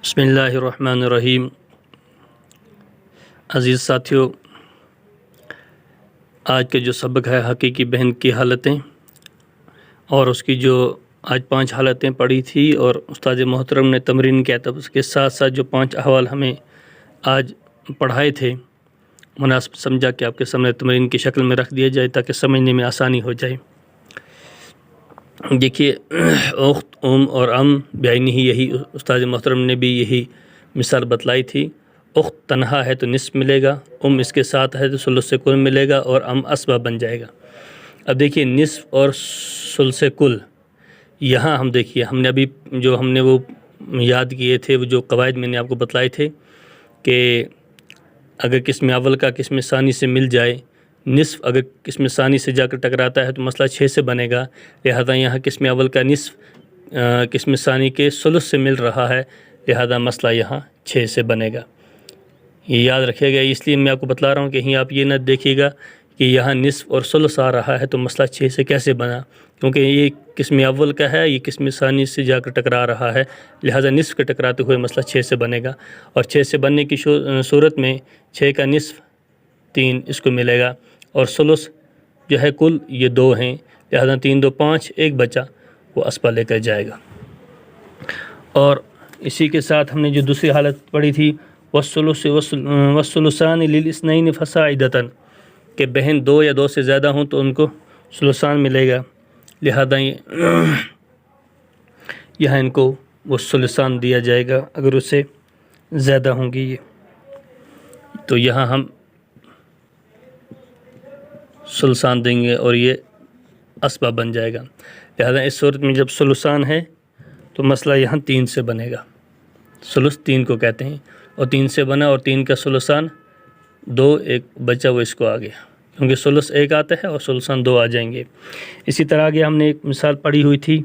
बिस्मिल्लाहिर्रहमानिर्रहीम। अज़ीज़ साथियों, आज के जो सबक है हकीकी बहन की हालतें, और उसकी जो आज 5 हालतें पढ़ी थी और उस्ताद मोहतरम ने तमरीन किया था, उसके साथ साथ जो 5 अहवाल हमें आज पढ़ाए थे, मुनासिब समझा कि आपके सामने तमरीन की शक्ल में रख दिया जाए ताकि समझने में आसानी हो जाए। देखिए, उख्त, और बेआइनी ही यही उस्ताद मोहतरम ने भी यही मिसाल बतलाई थी। उख्त तन्हा है तो निस्फ मिलेगा, इसके साथ है तो सुलुस कुल मिलेगा, और असबा बन जाएगा। अब देखिए, निस्फ और सुलुस कुल, यहाँ हम देखिए हमने अभी जो हमने वो याद किए थे, वो जो कवायद मैंने आपको बतलाए थे कि अगर किस्म अव्वल का किस्म सानी से मिल जाए, निस्फ अगर किस्म सानी से जाकर टकराता है तो मसला 6 से बनेगा। लिहाजा यहाँ किस्म अव्वल का निस्फ किस्म सानी के सुलुस से मिल रहा है, लिहाजा मसला यहाँ 6 से बनेगा। ये याद रखिएगा। इसलिए मैं आपको बतला रहा हूँ कि कहीं आप ये न देखिएगा कि यहाँ निस्फ और सुलुस आ रहा है तो मसला 6 से कैसे बना, क्योंकि ये किस्म अव्वल का है, ये किस्म सानी से जाकर टकरा रहा है, लिहाजा निस्फ के टकराते हुए मसला 6 से बनेगा। और 6 से बनने की सूरत में 6 का निस्फ 3 इसको मिलेगा, और सुलुस जो है कुल ये 2 हैं, लिहाजा 3 2 5 1 बचा, वो असबा लेकर जाएगा। और इसी के साथ हमने जो दूसरी हालत पढ़ी थी, वस्सुलुसान लिल इस्नैन फसाइदतन, कि बहन 2 या 2 से ज़्यादा हों तो उनको सुलुसान मिलेगा, लिहाजा यहाँ इनको वो सुलुसान दिया जाएगा अगर उससे ज़्यादा होंगी ये, तो यहाँ हम सुलसान देंगे और ये असबा बन जाएगा। लिहाजा इस सूरत में जब सुलुसान है तो मसला यहाँ 3 से बनेगा। सुलुस 3 को कहते हैं, और 3 से बना, और 3 का सुलुसान 2 1 बचा, वो इसको आ गया, क्योंकि सुलुस 1 आता है और सुलुसान 2 आ जाएंगे। इसी तरह आगे हमने एक मिसाल पढ़ी हुई थी,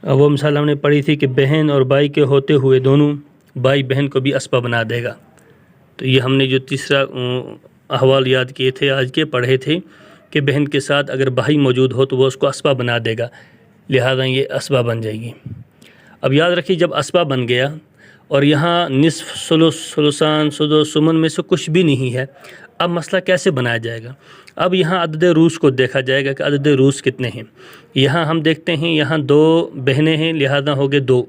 वो मिसाल हमने पढ़ी थी कि बहन और भाई के होते हुए दोनों भाई बहन को भी असबा बना देगा। तो ये हमने जो तीसरा अहवाल याद किए थे, आज के पढ़े थे कि बहन के साथ अगर भाई मौजूद हो तो वो उसको असबा बना देगा, लिहाजा ये असबा बन जाएगी। अब याद रखिए, जब असबा बन गया और यहाँ निस्फ सुलुस सुलुसान सुदुस सुमन में से कुछ भी नहीं है, अब मसला कैसे बनाया जाएगा। अब यहाँ अदद रूस को देखा जाएगा कि अदद रूस कितने हैं। यहाँ हम देखते हैं, यहाँ 2 बहनें हैं, लिहाजा हो गए 2,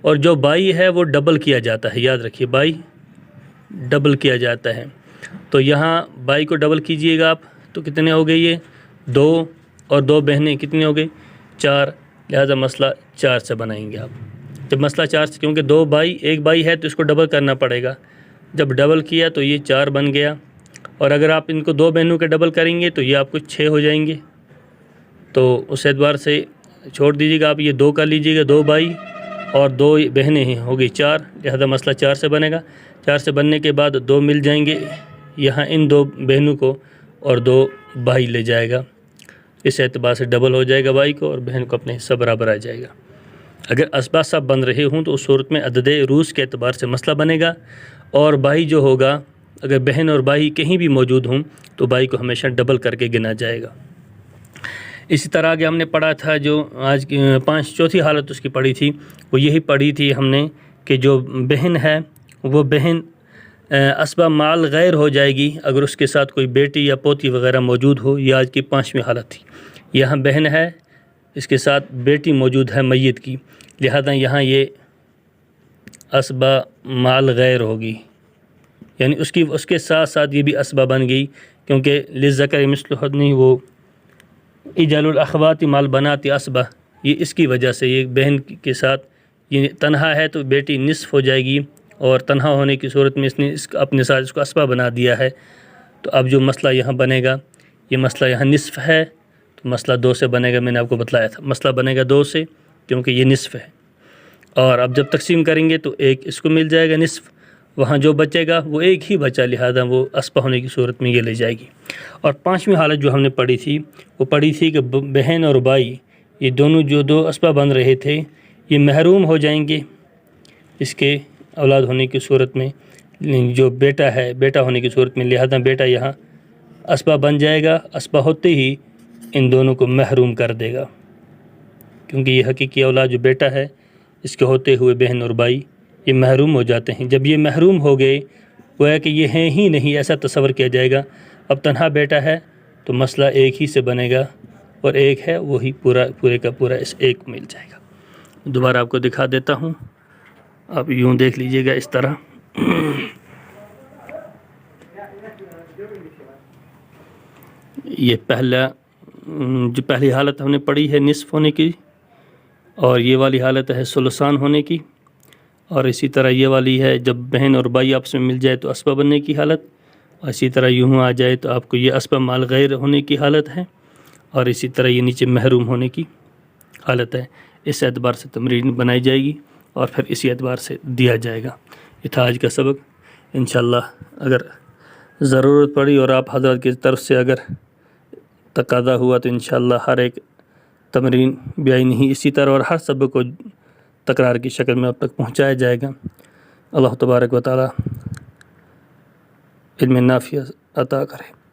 और जो भाई है वो डबल किया जाता है। याद रखिए, भाई डबल किया जाता है, तो यहाँ भाई को डबल कीजिएगा आप, तो कितने हो गए ये 2, और 2 बहनें कितनी हो गई 4, लिहाजा मसला 4 से बनाएंगे आप। जब मसला 4 से, क्योंकि 2 भाई 1 भाई है तो इसको डबल करना पड़ेगा, जब डबल किया तो ये 4 बन गया, और अगर आप इनको 2 बहनों के डबल करेंगे तो ये आपको 6 हो जाएंगे। तो उस एतबार से छोड़ दीजिएगा आप, ये 2 का लीजिएगा, 2 भाई और 2 बहनें हैं, हो गई 4, लिहाजा मसला 4 से बनेगा। 4 से बनने के बाद 2 मिल जाएंगे यहाँ इन 2 बहनों को, और 2 भाई ले जाएगा, इस एतबार से डबल हो जाएगा भाई को, और बहन को अपने हिस्सा बराबर आ जाएगा। अगर असबा सब बन रहे हों तो उस सूरत में अदद रूस के एतबार से मसला बनेगा, और भाई जो होगा, अगर बहन और भाई कहीं भी मौजूद हों तो भाई को हमेशा डबल करके गिना जाएगा। इसी तरह आगे हमने पढ़ा था, जो आज की चौथी हालत उसकी पढ़ी थी, वो यही पढ़ी थी हमने कि जो बहन है वो बहन असबा माल गैर हो जाएगी अगर उसके साथ कोई बेटी या पोती वगैरह मौजूद हो। ये आज की 5वीं हालत थी। यहाँ बहन है, इसके साथ बेटी मौजूद है मैयत की, लिहाजा यहाँ ये असबा माल गैर होगी, यानी उसके साथ साथ ये भी असबा बन गई, क्योंकि लिज़्ज़कर मिस्लु हज़्ज़िही वो इजालुल अख़वाति माल बनाती असबा, ये इसकी वजह से ये बहन के साथ ये तन्हा है तो बेटी निस्फ हो जाएगी, और तन्हा होने की सूरत में इसने अपने साथ इसको असबा बना दिया है। तो अब जो मसला यहाँ बनेगा, ये मसला यहाँ निस्फ है तो मसला 2 से बनेगा। मैंने आपको बतलाया था मसला बनेगा 2 से, क्योंकि ये निस्फ है। और अब जब तकसीम करेंगे तो 1 इसको मिल जाएगा निस्फ, वहाँ जो बचेगा वो 1 ही बचा, लिहाजा वो असबा होने की सूरत में ये ले जाएगी। और 5वीं हालत जो हमने पढ़ी थी, वो पढ़ी थी कि बहन और भाई ये दोनों जो 2 असबा बन रहे थे, ये महरूम हो जाएंगे इसके औलाद होने की सूरत में। जो बेटा है, बेटा होने की सूरत में, लिहाजा बेटा यहाँ असबा बन जाएगा। असबा होते ही इन दोनों को महरूम कर देगा, क्योंकि ये हकीकी औलाद जो बेटा है, इसके होते हुए बहन और भाई یہ محروم ہو جاتے ہیں. جب یہ محروم ہو گئے گویا کہ یہ ہیں ہی نہیں ایسا تصور کیا جائے گا. اب تنہا بیٹا ہے تو مسئلہ ایک ہی سے بنے گا اور ایک ہے وہی پورے کا پورا اس ایک کو مل جائے گا. دوبارہ آپ کو دکھا دیتا ہوں. آپ یوں دیکھ لیجئے گا اس طرح. یہ جو پہلی حالت ہم نے پڑھی ہے نصف ہونے کی، اور یہ والی حالت ہے ثلثان ہونے کی، اور اسی طرح یہ والی ہے جب بہن اور بھائی آپس میں مل جائے تو اسبہ بننے کی حالت، اور اسی طرح یوں آ جائے تو آپ کو یہ اسبہ مال غیر ہونے کی حالت ہے، اور اسی طرح یہ نیچے محروم ہونے کی حالت ہے. اس اعتبار سے تمرین بنائی جائے گی اور پھر اسی اعتبار سے دیا جائے گا. یہ تھا آج کا سبق. انشاءاللہ اگر ضرورت پڑی اور آپ حضرات کی طرف سے اگر تقاضا ہوا تو انشاءاللہ ہر ایک تمرین بیان ہی اسی طرح اور ہر سبق کو تکرار کی شکل میں اب تک پہنچایا جائے گا. اللہ تبارک و تعالی علم نافع عطا کرے.